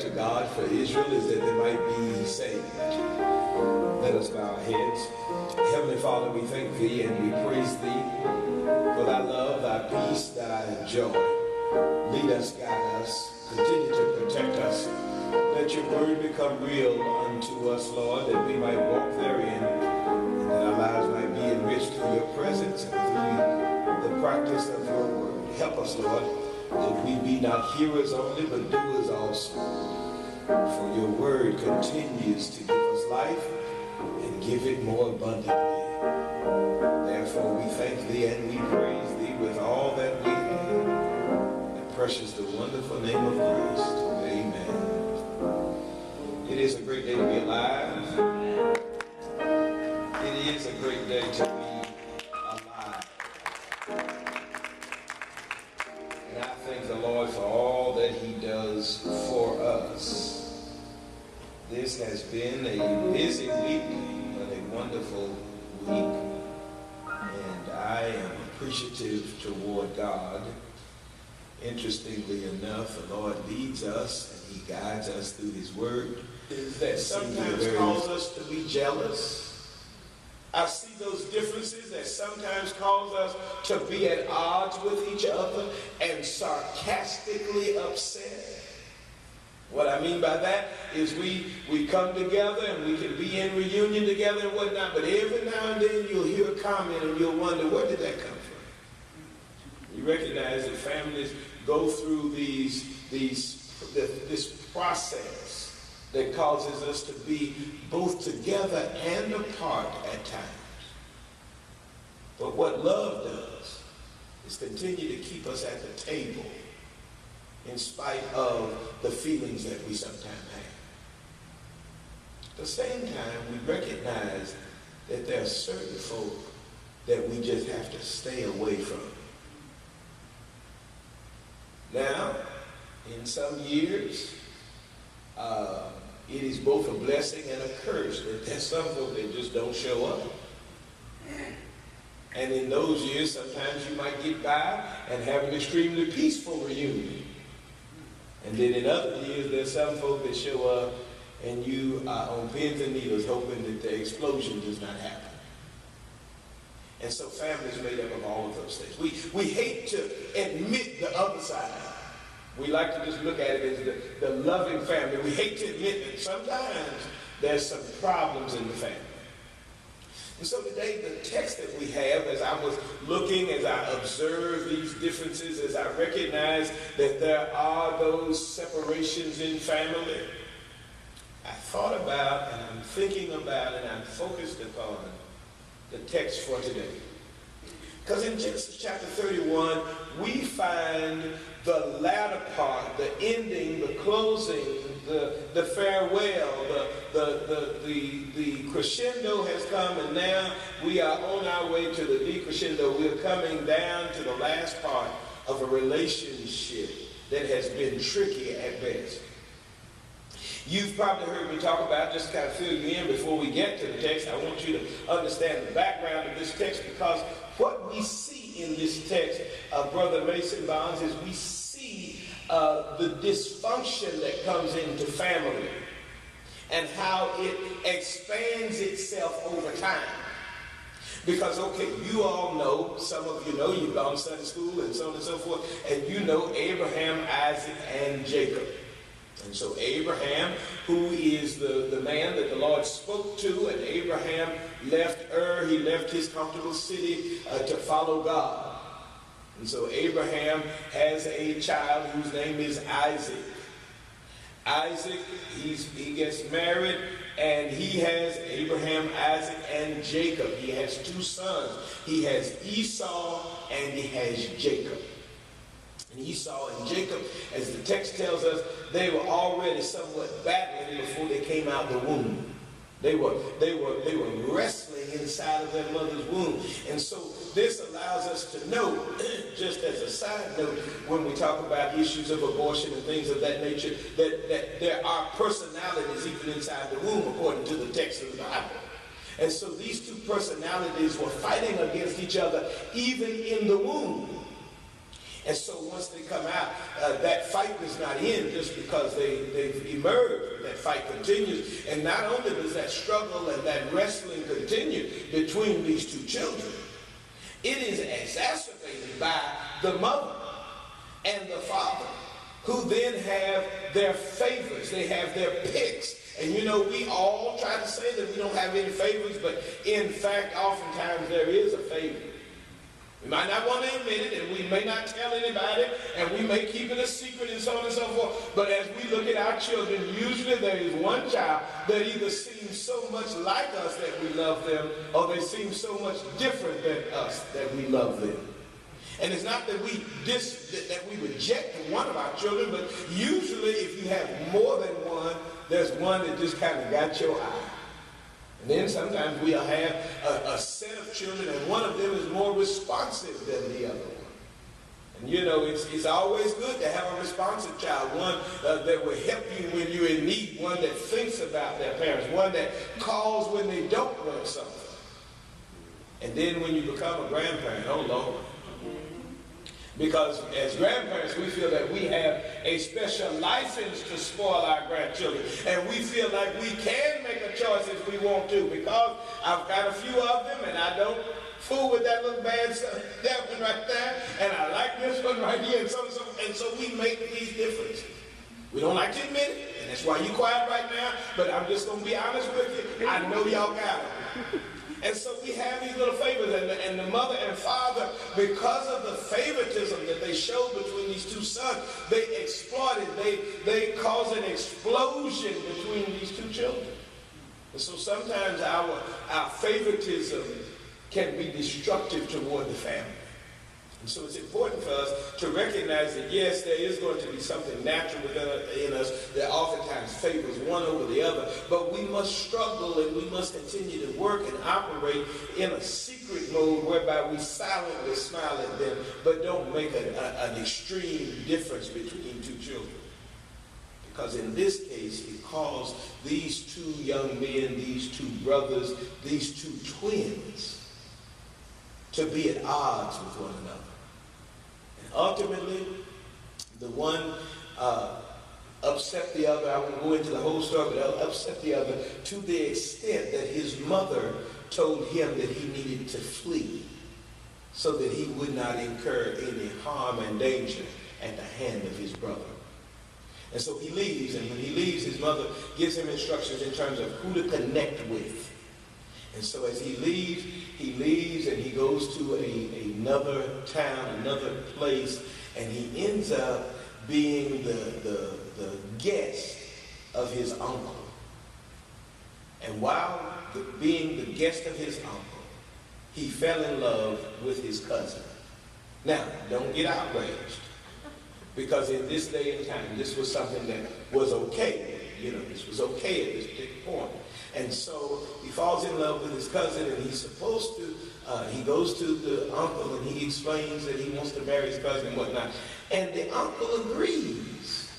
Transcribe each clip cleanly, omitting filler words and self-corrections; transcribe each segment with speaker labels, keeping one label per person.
Speaker 1: to God for Israel is that they might be saved. Let us bow our heads. Heavenly Father, we thank Thee and we praise Thee for Thy love, Thy peace, Thy joy. Lead us, guide us, continue to protect us. Let Your word become real unto us, Lord, that we might walk therein, and that our lives might be enriched through Your presence and through the practice of Your word. Help us, Lord, that we be not hearers only, but doers also. For Your word continues to give us life and give it more abundantly. Therefore, we thank Thee and we praise Thee with all that we have. In the precious, the wonderful name of Christ. Amen. It is a great day to be alive. It is a great day to be alive. And I thank the Lord for all that He does for us. This has been a busy week, but a wonderful week. And I am appreciative toward God. Interestingly enough, the Lord leads us and He guides us through His word. That sometimes cause us to be jealous. I see those differences that sometimes cause us to be at odds with each other and sarcastically upset. What I mean by that is we come together and we can be in reunion together and whatnot, but every now and then you'll hear a comment and you'll wonder, where did that come from? You recognize that families go through this process that causes us to be both together and apart at times. But what love does is continue to keep us at the table in spite of the feelings that we sometimes have. At the same time, we recognize that there are certain folk that we just have to stay away from. Now, in some years, it is both a blessing and a curse that there's some folk that just don't show up. And in those years, sometimes you might get by and have an extremely peaceful reunion. And then in other years, there's some folk that show up and you are on pins and needles hoping that the explosion does not happen. And so family is made up of all of those things. We hate to admit the other side. We like to just look at it as the loving family. We hate to admit that sometimes there's some problems in the family. And so today, the text that we have, as I was looking, as I observed these differences, as I recognized that there are those separations in family, I thought about and I'm thinking about and I'm focused upon the text for today. Because in Genesis chapter 31, we find the latter part, the ending, the closing, the farewell, the crescendo has come, and now we are on our way to the decrescendo. We're coming down to the last part of a relationship that has been tricky at best. You've probably heard me talk about, just to kind of fill you in before we get to the text, I want you to understand the background of this text, because what we see in this text, Brother Mason Bonds, is we see the dysfunction that comes into family and how it expands itself over time. Because, okay, you all know, some of you know, you've gone to Sunday school and so on and so forth, and you know Abraham, Isaac, and Jacob. And so Abraham, who is the man that the Lord spoke to, and Abraham left he left his comfortable city to follow God. And so Abraham has a child whose name is Isaac. Isaac, he gets married, and he has Abraham, Isaac, and Jacob. He has two sons. He has Esau, and he has Jacob. And Esau and Jacob, as the text tells us, they were already somewhat battling before they came out the womb. They were wrestling inside of their mother's womb. And so this allows us to know, just as a side note, when we talk about issues of abortion and things of that nature, that there are personalities even inside the womb, according to the text of the Bible. And so these two personalities were fighting against each other even in the womb. And so once they come out, that fight does not end just because they've emerged. That fight continues. And not only does that struggle and that wrestling continue between these two children, it is exacerbated by the mother and the father, who then have their favorites. They have their picks. And you know, we all try to say that we don't have any favorites, but in fact, oftentimes there is a favorite. We might not want to admit it, and we may not tell anybody, and we may keep it a secret and so on and so forth. But as we look at our children, usually there is one child that either seems so much like us that we love them, or they seem so much different than us that we love them. And it's not that we reject one of our children, but usually if you have more than one, there's one that just kind of got your eye. And then sometimes we'll have a set of children, and one of them is more responsive than the other one. And you know, it's always good to have a responsive child, one that will help you when you're in need, one that thinks about their parents, one that calls when they don't want something. And then when you become a grandparent, oh Lord. Because as grandparents, we feel that we have a special license to spoil our grandchildren. And we feel like we can make a choice if we want to, because I've got a few of them and I don't fool with that little bad son, that one right there, and I like this one right here, and so we make these differences. We don't like to admit it, and that's why you're quiet right now, but I'm just going to be honest with you. I know y'all got it. And so we have these little favors, and the mother and father, because of the favoritism that they showed between these two sons, they exploited, they caused an explosion between these two children. And so sometimes our favoritism can be destructive toward the family. And so it's important for us to recognize that, yes, there is going to be something natural within us that oftentimes favors one over the other, but we must struggle and we must continue to work and operate in a secret mode whereby we silently smile at them, but don't make an extreme difference between two children. Because in this case, it caused these two young men, these two brothers, these two twins to be at odds with one another. Ultimately, the one upset the other. I won't go into the whole story, but upset the other to the extent that his mother told him that he needed to flee so that he would not incur any harm and danger at the hand of his brother. And so he leaves, and when he leaves, his mother gives him instructions in terms of who to connect with. And so as he leaves and he goes to another town, another place, and he ends up being the guest of his uncle. And while being the guest of his uncle, he fell in love with his cousin. Now, don't get outraged, because in this day and time, this was something that was okay. You know, this was okay at this particular point. And so he falls in love with his cousin, and he's supposed to, he goes to the uncle and he explains that he wants to marry his cousin and whatnot. And the uncle agrees.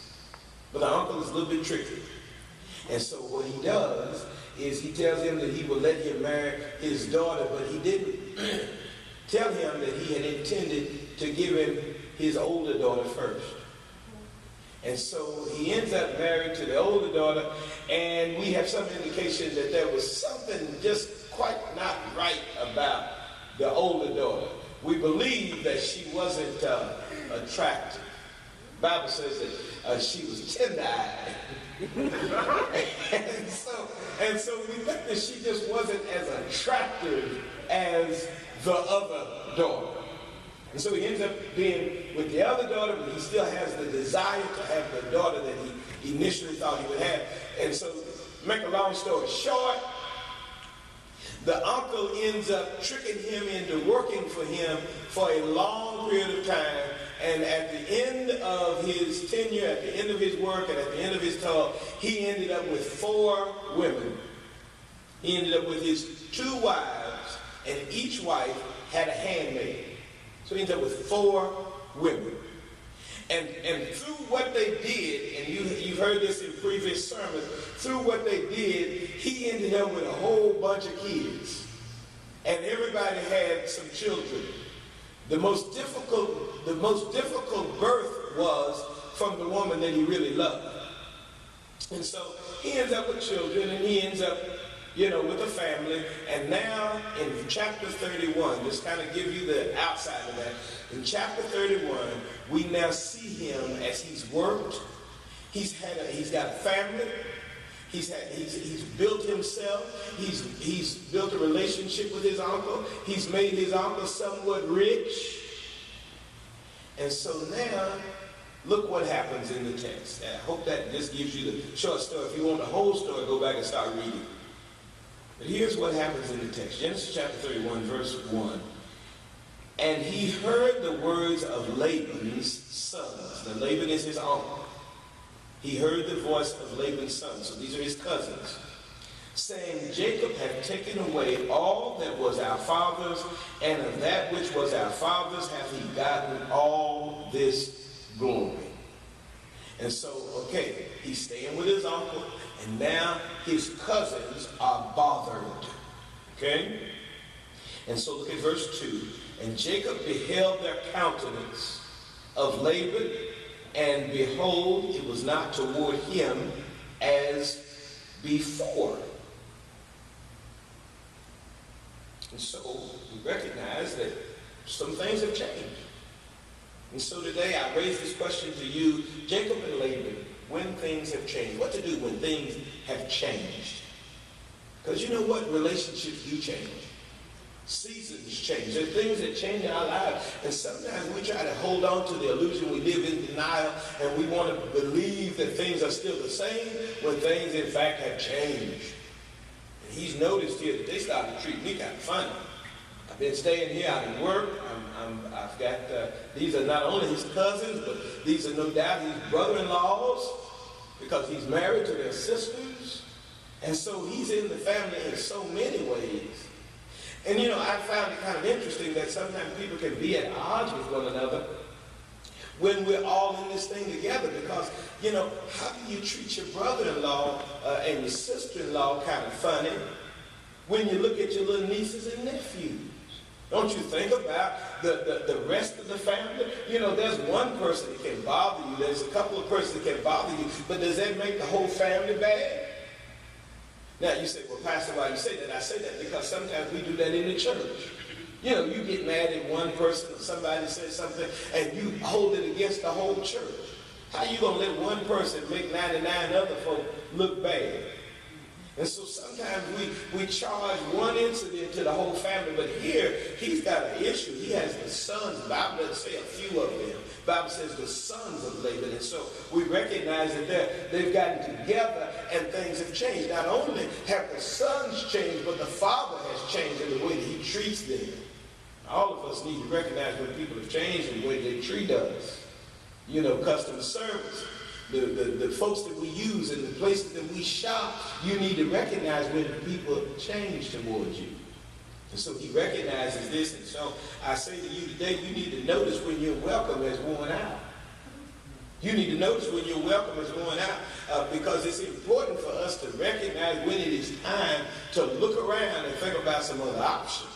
Speaker 1: But the uncle is a little bit tricky. And so what he does is he tells him that he will let him marry his daughter, but he didn't tell him that he had intended to give him his older daughter first. And so he ends up married to the older daughter, and we have some indication that there was something just quite not right about the older daughter. We believe that she wasn't attractive. The Bible says that she was tender-eyed. and so we think that she just wasn't as attractive as the other daughter. And so he ends up being with the other daughter, but he still has the desire to have the daughter that he initially thought he would have. And so, make a long story short, the uncle ends up tricking him into working for him for a long period of time. And at the end of his tenure, at the end of his work, and at the end of his talk, he ended up with 4 women. He ended up with his 2 wives, and each wife had a handmaid. So he ended up with 4 women. And through what they did, and you've heard this in previous sermons, through what they did, he ended up with a whole bunch of kids. And everybody had some children The most difficult birth was from the woman that he really loved. And so he ends up with children, and he ends up, with a family. And now in chapter 31, just kind of give you the outside of that. In chapter 31, we now see him as he's worked. He's got a family. He's built himself. He's built a relationship with his uncle. He's made his uncle somewhat rich. And so now, look what happens in the text. I hope that just gives you the short story. If you want the whole story, go back and start reading. But here's what happens in the text. Genesis chapter 31, verse 1. And he heard the words of Laban's sons. Now, Laban is his uncle. He heard the voice of Laban's sons. So these are his cousins. Saying, Jacob hath taken away all that was our father's, and of that which was our father's hath he gotten all this glory. And so, okay, he's staying with his uncle, and now his cousins are bothered. Okay? And so look at verse 2. And Jacob beheld their countenance of Laban, and behold, it was not toward him as before. And so we recognize that some things have changed. And so today I raise this question to you, Jacob and Laban, when things have changed. What to do when things have changed? Because you know what? Relationships do change. Seasons change. There are things that change in our lives. And sometimes we try to hold on to the illusion. We live in denial, and we want to believe that things are still the same when things, in fact, have changed. And he's noticed here that they started to treat me kind of funny. I've been staying here out of work. I've got, these are not only his cousins, but these are no doubt his brother-in-laws, because he's married to their sisters. And so he's in the family in so many ways. And I found it kind of interesting that sometimes people can be at odds with one another when we're all in this thing together, because, how do you treat your brother-in-law and your sister-in-law kind of funny when you look at your little nieces and nephews? Don't you think about the rest of the family? There's one person that can bother you. There's a couple of persons that can bother you. But does that make the whole family bad? Now you say, well, Pastor, why you say that? I say that because sometimes we do that in the church. You get mad at one person, somebody says something, and you hold it against the whole church. How you going to let one person make 99 other folk look bad? And so sometimes we charge one incident to the whole family, but here he's got an issue. He has the sons. The Bible doesn't say a few of them. The Bible says the sons of Laban. And so we recognize that they've gotten together and things have changed. Not only have the sons changed, but the father has changed in the way that he treats them. All of us need to recognize when people have changed in the way they treat us. Customer service. The folks that we use and the places that we shop, you need to recognize when people change towards you. And so he recognizes this. And so I say to you today, you need to notice when your welcome has worn out. You need to notice when your welcome is worn out, because it's important for us to recognize when it is time to look around and think about some other options.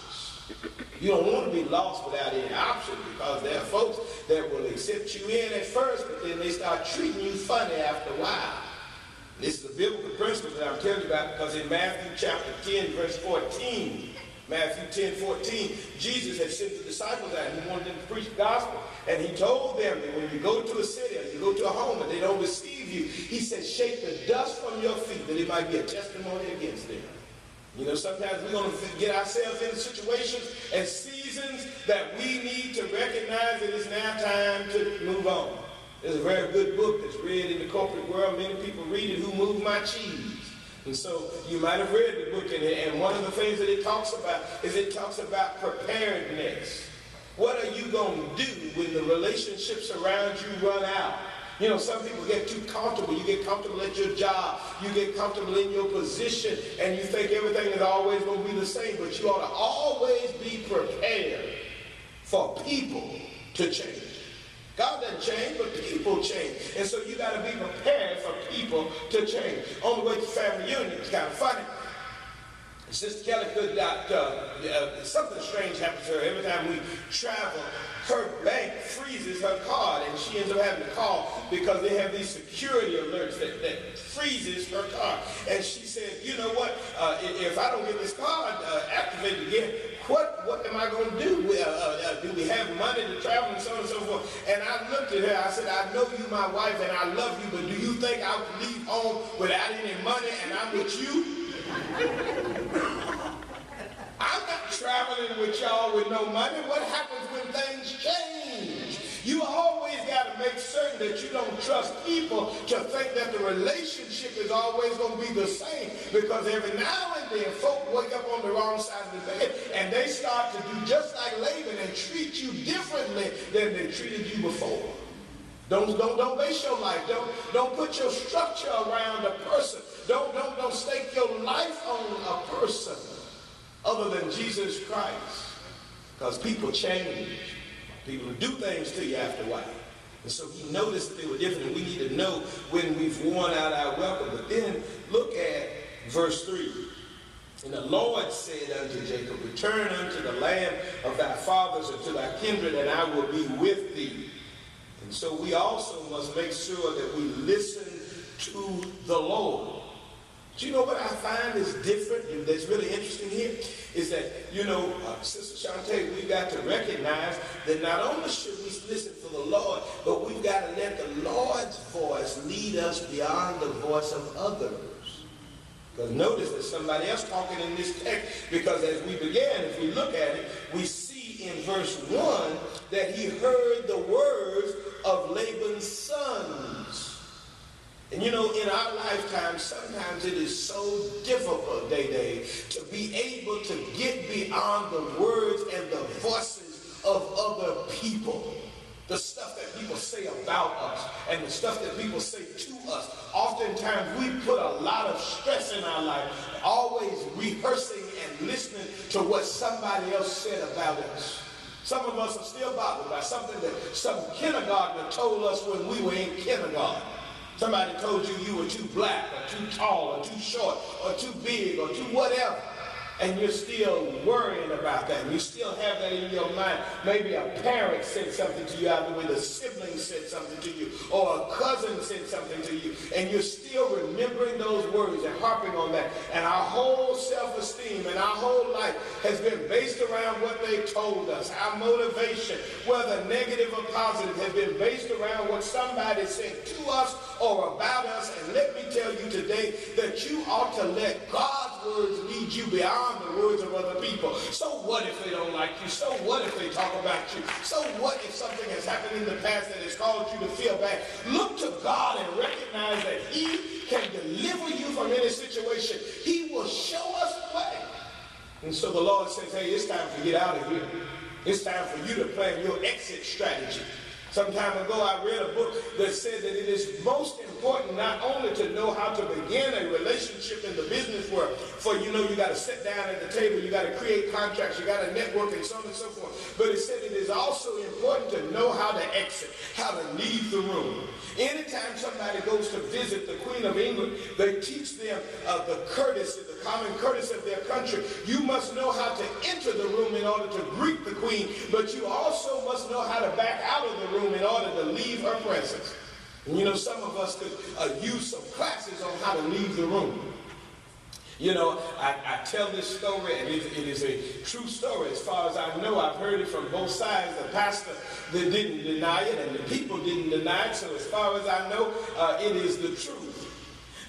Speaker 1: You don't want to be lost without any option, because there are folks that will accept you in at first, but then they start treating you funny after a while. This is a biblical principle that I'm telling you about, because in Matthew chapter 10, verse 14, Matthew 10:14, Jesus had sent the disciples out and he wanted them to preach the gospel. And he told them that when you go to a city or you go to a home and they don't receive you, he said, shake the dust from your feet that it might be a testimony against them. Sometimes we're going to get ourselves in situations and seasons that we need to recognize that it's now time to move on. There's a very good book that's read in the corporate world. Many people read it, Who Moved My Cheese? And so you might have read the book, and one of the things that it talks about is it talks about preparedness. What are you going to do when the relationships around you run out? Some people get too comfortable. You get comfortable at your job. You get comfortable in your position, and you think everything is always going to be the same. But you ought to always be prepared for people to change. God doesn't change, but people change. And so you got to be prepared for people to change. On the way to family reunion, it's kind of funny. Sister Kelly could not, something strange happens to her. Every time we travel, her bank freezes her card, and she ends up having to call because they have these security alerts that freezes her card. And she said, you know what, if I don't get this card activated again, what am I going to do? Do we have money to travel and so on and so forth? And I looked at her, I said, I know you my wife and I love you, but do you think I would leave home without any money and I'm with you? I'm not traveling with y'all with no money. What happens when things change? You always got to make certain that you don't trust people to think that the relationship is always going to be the same, because every now and then folk wake up on the wrong side of the bed and they start to do just like Laban and treat you differently than they treated you before. Don't base your life. Don't put your structure around a person. Don't stake your life on a person other than Jesus Christ. Because people change. People do things to you after a while. And so he noticed that they were different, and we need to know when we've worn out our welcome. But then look at verse 3. And the Lord said unto Jacob, return unto the land of thy fathers and to thy kindred, and I will be with thee. And so we also must make sure that we listen to the Lord. Do you know what I find is different and that's really interesting here? Is that, Sister Shantae, we've got to recognize that not only should we listen for the Lord, but we've got to let the Lord's voice lead us beyond the voice of others. Because notice there's somebody else talking in this text, because as we began, if we look at it, we see in verse 1 that he heard the words of Laban's sons. And in our lifetime, sometimes it is so difficult, Day, to be able to get beyond the words and the voices of other people. The stuff that people say about us and the stuff that people say to us. Oftentimes we put a lot of stress in our life, always rehearsing and listening to what somebody else said about us. Some of us are still bothered by something that some kindergartner told us when we were in kindergarten. Somebody told you you were too black or too tall or too short or too big or too whatever. And you're still worrying about that. And you still have that in your mind. Maybe a parent said something to you out of the way. The sibling said something to you. Or a cousin said something to you. And you're still remembering those words and harping on that. And our whole self-esteem and our whole life has been based around what they told us. Our motivation, whether negative or positive, has been based around what somebody said to us or about us. And let me tell you today that you ought to let God's words lead you beyond the words of other people. So what if they don't like you? So what if they talk about you? So what if something has happened in the past that has caused you to feel bad? Look to God and recognize that he can deliver you from any situation. He will show us the way. And so the Lord says, hey, it's time to get out of here. It's time for you to plan your exit strategy. Some time ago, I read a book that said that it is most important not only to know how to begin a relationship in the business world, for you got to sit down at the table, you got to create contracts, you got to network, and so on and so forth. But it said it is also important to know how to exit, how to leave the room. Anytime somebody goes to visit the Queen of England, they teach them the courtesy, the common courtesy of their country. You must know how to enter the room in order to greet the Queen, but you also must know how to back out of the room in order to leave her presence. And some of us could use some classes on how to leave the room. I tell this story, and it is a true story as far as I know. I've heard it from both sides. The pastor that didn't deny it, and the people didn't deny it. So as far as I know, it is the truth.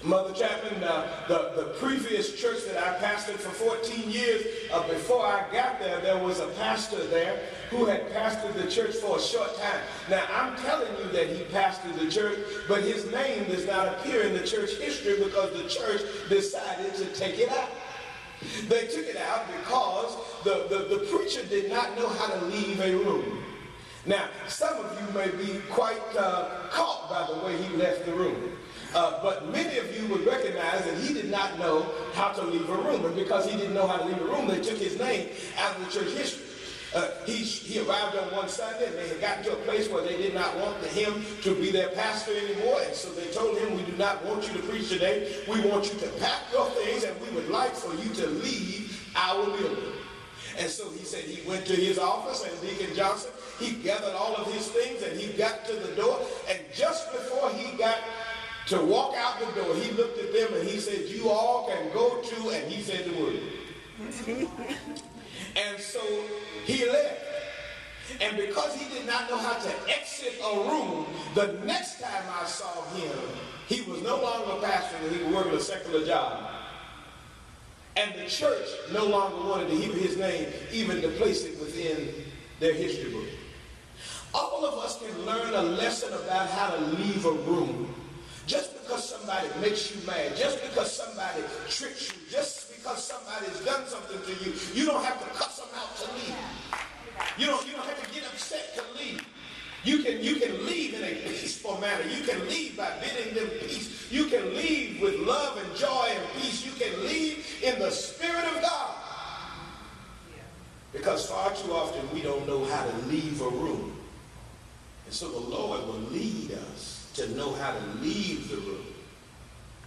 Speaker 1: Mother Chapman, the previous church that I pastored for 14 years, before I got there, there was a pastor there who had pastored the church for a short time. Now, I'm telling you that he pastored the church, but his name does not appear in the church history because the church decided to take it out. They took it out because the preacher did not know how to leave a room. Now, some of you may be quite caught by the way he left the room. But many of you would recognize that he did not know how to leave a room. And because he didn't know how to leave a room, they took his name out of the church history. He arrived on one Sunday, and they had gotten to a place where they did not want him to be their pastor anymore. And so they told him, we do not want you to preach today. We want you to pack your things, and we would like for you to leave our building. And so he said he went to his office, and Deacon Johnson, he gathered all of his things, and he got to the door. And just before he got to walk out the door, he looked at them, and he said, you all can go to, and he said the word. And so he left. And because he did not know how to exit a room, the next time I saw him, he was no longer a pastor, and he was working a secular job. And the church no longer wanted to hear his name, even to place it within their history book. All of us can learn a lesson about how to leave a room. Just because somebody makes you mad, just because somebody tricks you, just because somebody's done something to you, you don't have to cuss them out to leave. You don't have to get upset to leave. You can leave in a peaceful manner. You can leave by bidding them peace. You can leave with love and joy and peace. You can leave in the Spirit of God. Because far too often we don't know how to leave a room. And so the Lord will lead us to know how to leave the room.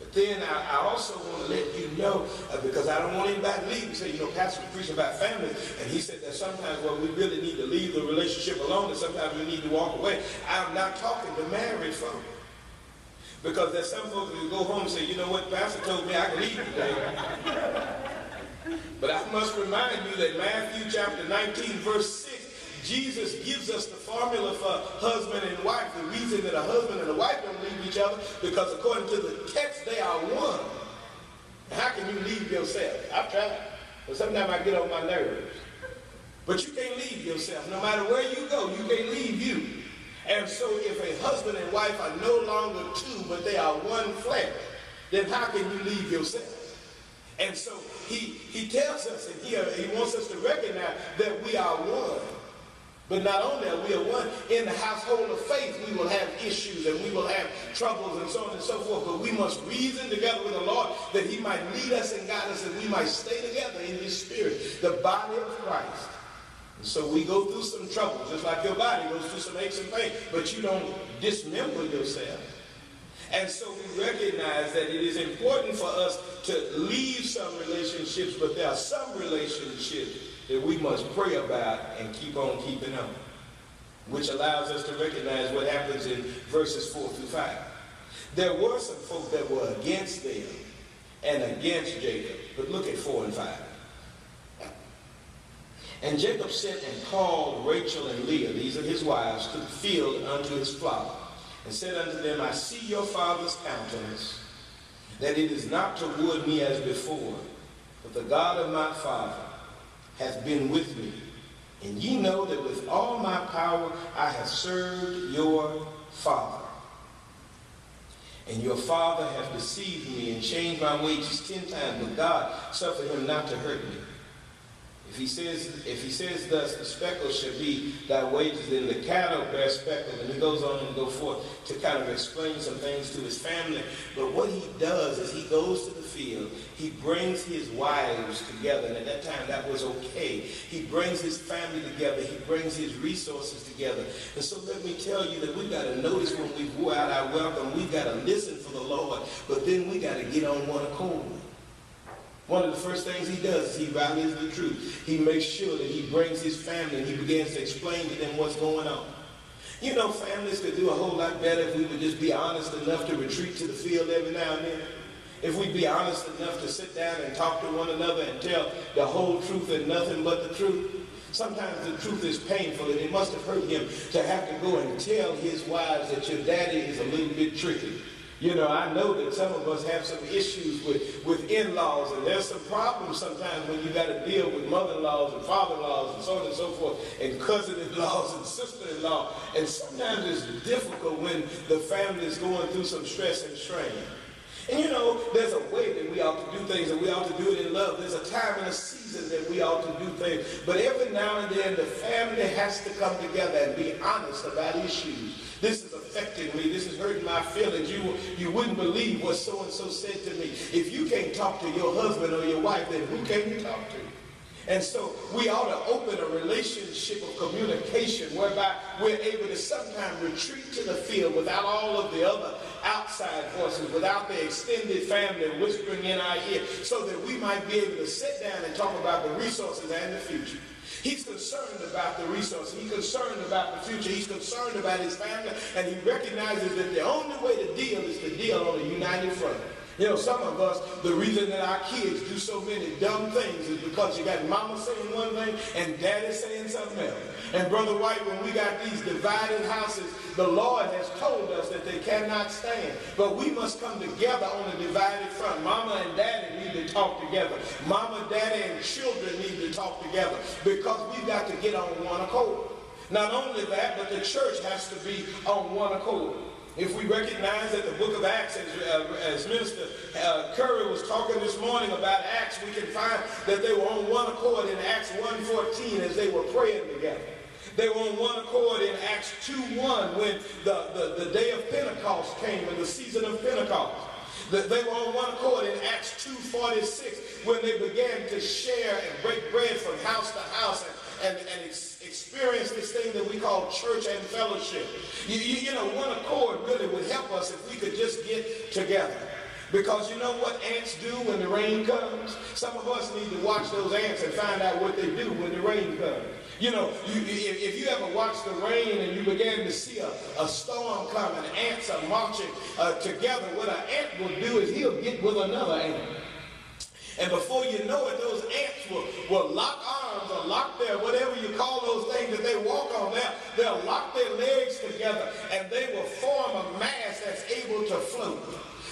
Speaker 1: But then I also want to let you know, because I don't want anybody to leave and say, Pastor was preaching about families, and he said that sometimes, we really need to leave the relationship alone, and sometimes we need to walk away. I'm not talking to married folk. Because there's some folks who go home and say, you know what, Pastor told me I can leave today. But I must remind you that Matthew chapter 19, verse 6, Jesus gives us the formula for husband and wife. The reason that a husband and a wife don't leave each other, because according to the text, they are one. How can you leave yourself? I've tried, but sometimes I get on my nerves. But you can't leave yourself. No matter where you go, you can't leave you. And so if a husband and wife are no longer two, but they are one flesh, then how can you leave yourself? And so he tells us, and he wants us to recognize that we are one. But not only are we one, in the household of faith, we will have issues and we will have troubles and so on and so forth. But we must reason together with the Lord that he might lead us and guide us, and we might stay together in his spirit, the body of Christ. And so we go through some trouble, just like your body goes through some aches and pains, but you don't dismember yourself. And so we recognize that it is important for us to leave some relationships, but there are some relationships that we must pray about and keep on keeping on, which allows us to recognize what happens in verses 4 through 5. There were some folk that were against them and against Jacob, but look at 4 and 5. And Jacob sent and called Rachel and Leah, these are his wives, to the field unto his flock, and said unto them, I see your father's countenance, that it is not toward me as before, but the God of my father hath been with me. And ye know that with all my power I have served your father. And your father hath deceived me and changed my wages 10 times, but God suffered him not to hurt me. If he says thus, the speckle shall be thy wages, then the cattle bear speckles. And he goes on and go forth to kind of explain some things to his family. But what he does is he goes to the field. He brings his wives together. And at that time, that was okay. He brings his family together. He brings his resources together. And so let me tell you that we've got to notice when we go out our welcome, we've got to listen for the Lord. But then we got to get on one accord. One of the first things he does is he rallies the truth. He makes sure that he brings his family and he begins to explain to them what's going on. You know, families could do a whole lot better if we would just be honest enough to retreat to the field every now and then. If we'd be honest enough to sit down and talk to one another and tell the whole truth and nothing but the truth. Sometimes the truth is painful, and it must have hurt him to have to go and tell his wives that your daddy is a little bit tricky. You know, I know that some of us have some issues with in-laws, and there's some problems sometimes when you got to deal with mother-in-laws and father-in-laws and so on and so forth, and cousin-in-laws and sister-in-law. And sometimes it's difficult when the family is going through some stress and strain. And you know, there's a way that we ought to do things, and we ought to do it in love. There's a time and a season that we ought to do things. But every now and then, the family has to come together and be honest about issues. This is affecting me. This is hurting my feelings. You wouldn't believe what so-and-so said to me. If you can't talk to your husband or your wife, then who can you talk to? And so we ought to open a relationship of communication whereby we're able to sometimes retreat to the field without all of the other outside voices, without the extended family whispering in our ear, so that we might be able to sit down and talk about the resources and the future. He's concerned about the resources. He's concerned about the future. He's concerned about his family, and he recognizes that the only way to deal is to deal on a united front. You know, some of us, the reason that our kids do so many dumb things is because you got mama saying one thing and daddy saying something else. And Brother White, when we got these divided houses, the Lord has told us that they cannot stand. But we must come together on a divided front. Mama and daddy need to talk together. Mama, daddy, and children need to talk together, because we've got to get on one accord. Not only that, but the church has to be on one accord. If we recognize that the book of Acts, as Minister Curry was talking this morning about Acts, we can find that they were on one accord in Acts 1:14 as they were praying together. They were on one accord in Acts 2:1 when the day of Pentecost came and the season of Pentecost. They were on one accord in Acts 2:46 when they began to share and break bread from house to house and experience this thing that we call church and fellowship. You know, one accord really would help us if we could just get together. Because you know what ants do when the rain comes? Some of us need to watch those ants and find out what they do when the rain comes. You know, if you ever watch the rain and you begin to see a storm coming, ants are marching together, what an ant will do is he'll get with another ant. And before you know it, those ants will lock arms or lock their, whatever you call those things that they walk on there, they'll lock their legs together and they will form a mass that's able to float.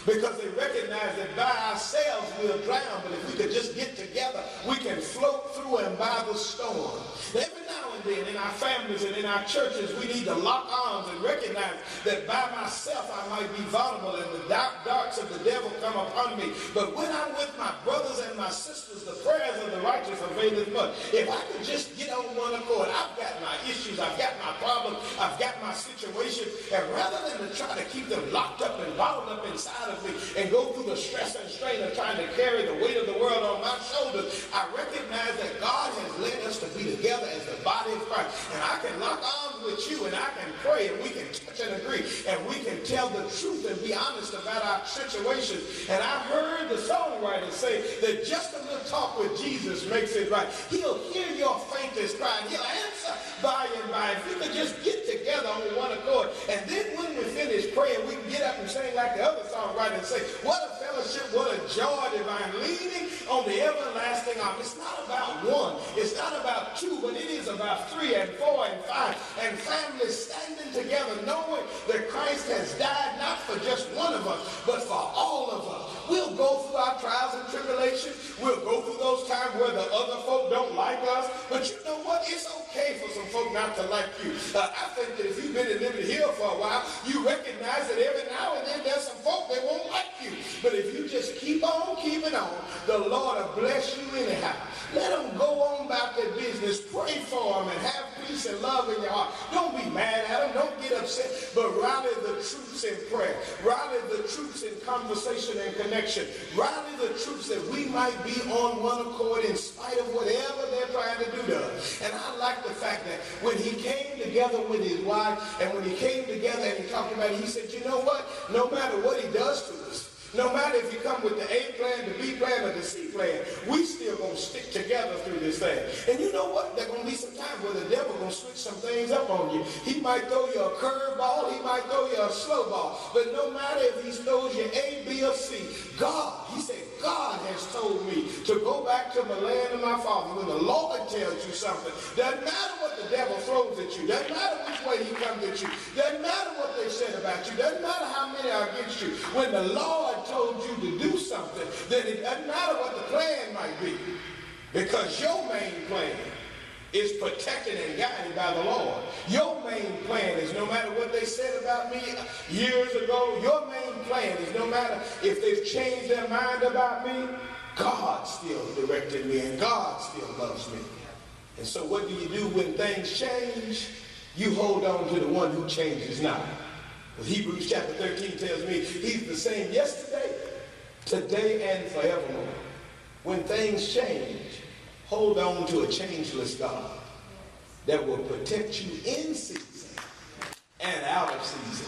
Speaker 1: Because they recognize that by ourselves we'll drown, but if we could just get together, we can float through and by the storm. Every now and then in our families and in our churches, we need to lock arms and recognize that by myself I might be vulnerable and the darts of the devil come upon me. But when I'm with my brothers and my sisters, the prayers of the righteous availeth much. If I could just get on one accord, I've got my issues, I've got my problems, I've got my situation, and rather than to try to keep them locked up and bottled up inside of me and go through the stress and strain of trying to carry the weight of the world on my shoulders, I recognize that God has led us to be together as the body of Christ. And I can lock arms with you and I can pray and we can touch and agree and we can tell the truth and be honest about our situations. And I heard the songwriter say that just a little talk with Jesus makes it right. He'll hear your faintest cry and he'll answer by and by. If we could just get together on one accord, and then when we finish praying, we can get up and sing like the other songwriter and say, what a fellowship, what a joy divine, leaning on the everlasting arm. It's not about one, it's not about two, but it is about 3 and 4 and 5, and families standing together knowing that Christ has died not for just one of us, but for all of us. We'll go through our trials and tribulations. We'll go through those times where the other folk don't like us. But you know what? It's okay for some folk not to like you. I think that if you've been in Liberty Hill for a while, you recognize that every now and then there's some folk that won't like you. But if you just keep on keeping on, the Lord will bless you anyhow. Let them go on about their business. Pray for them and have peace and love in your heart. Don't be mad at them. Don't get upset. But rally the troops in prayer. Rally the troops in conversation and connection. Rally the troops that we might be on one accord in spite of whatever they're trying to do to us. And I like the fact that when he came together with his wife and when he came together and he talked about it, he said, you know what? No matter what he does to us, no matter if you come with the A plan, the B plan, or the C plan, we still going to stick together through this thing. And you know what? There going to be some times where the devil going to switch some things up on you. He might throw you a curveball. He might throw you a slow ball. But no matter if he throws you A, B, or C, God, he said, God has told me to go back to the land of my father. When the Lord tells you something, doesn't matter what the devil throws at you. Doesn't matter which way he comes at you. Doesn't matter what they said about you. Doesn't matter how many are against you. When the Lord told you to do something, then it doesn't matter what the plan might be, because your main plan is protected and guided by the Lord. Your main plan is no matter what they said about me years ago, your main plan is no matter if they've changed their mind about me, God still directed me and God still loves me. And so what do you do when things change? You hold on to the one who changes not. Hebrews chapter 13 tells me he's the same yesterday, today, and forevermore. When things change, Hold on to a changeless God that will protect you in season and out of season.